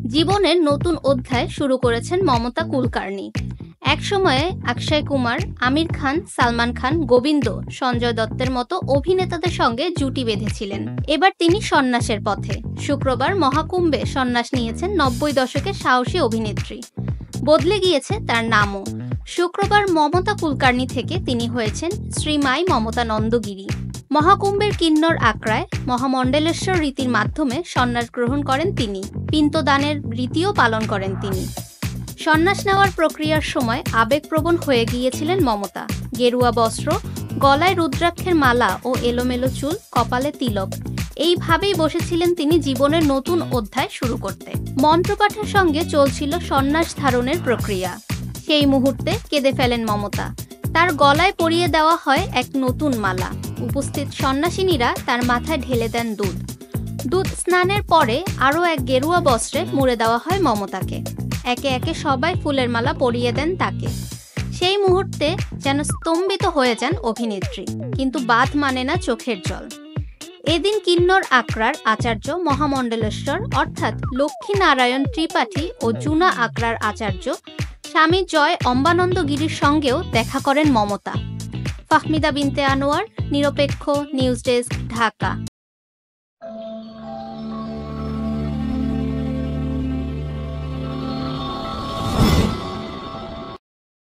জীবনের নতুন অধ্যায় শুরু করেছেন মমতা কুলকার্নি। একসময়ে অক্ষয় কুমার, আমির খান, সালমান খান, গোবিন্দ, সঞ্জয় দত্তের মতো অভিনেতাদের সঙ্গে জুটি বেঁধেছিলেন। এবার তিনি সন্ন্যাসের পথে। শুক্রবার মহাকুম্ভে সন্ন্যাস নিয়েছেন 90 দশকের সাহসী অভিনেত্রী। বদলে গিয়েছে তার নামও। শুক্রবার মমতা কুলকার্নি থেকে তিনি হয়েছেন শ্রীমাই মমতা নন্দগিরি। মহাকুম্ভের কিন্নর আখড়ায় মহামণ্ডলেশ্বর রীতির মাধ্যমে সন্ন্যাস গ্রহণ করেন তিনি। পিন্তদানের রীতিও পালন করেন তিনি। সন্ন্যাস নেওয়ার প্রক্রিয়ার সময় আবেগপ্রবণ হয়ে গিয়েছিলেন মমতা। গেরুয়া বস্ত্র, গলায় রুদ্রাক্ষের মালা ও এলোমেলো চুল, কপালে তিলক, এইভাবেই বসেছিলেন তিনি জীবনের নতুন অধ্যায় শুরু করতে। মন্ত্রপাঠের সঙ্গে চলছিল সন্ন্যাস ধারণের প্রক্রিয়া। সেই মুহূর্তে কেঁদে ফেলেন মমতা। তার গলায় পরিয়ে দেওয়া হয় এক নতুন মালা। উপস্থিত সন্ন্যাসিনীরা তার মাথায় ঢেলে দেন দুধ। দুধ স্নানের পরে আরও এক গেরুয়া বস্ত্রে মুড়ে দেওয়া হয় মমতাকে। একে একে সবাই ফুলের মালা পরিয়ে দেন তাকে। সেই মুহূর্তে যেন স্তম্ভিত হয়ে যান অভিনেত্রী, কিন্তু বাদ মানে না চোখের জল। এদিন কিন্নর আখড়ার আচার্য মহামণ্ডলেশ্বর অর্থাৎ লক্ষ্মীনারায়ণ ত্রিপাঠী ও জুনা আখড়ার আচার্য স্বামী জয় অম্বানন্দ গিরির সঙ্গেও দেখা করেন মমতা। ফাহমিদা বিনতে আনোয়ার, নিরপেক্ষ, নিউজ ডেস্ক, ঢাকা।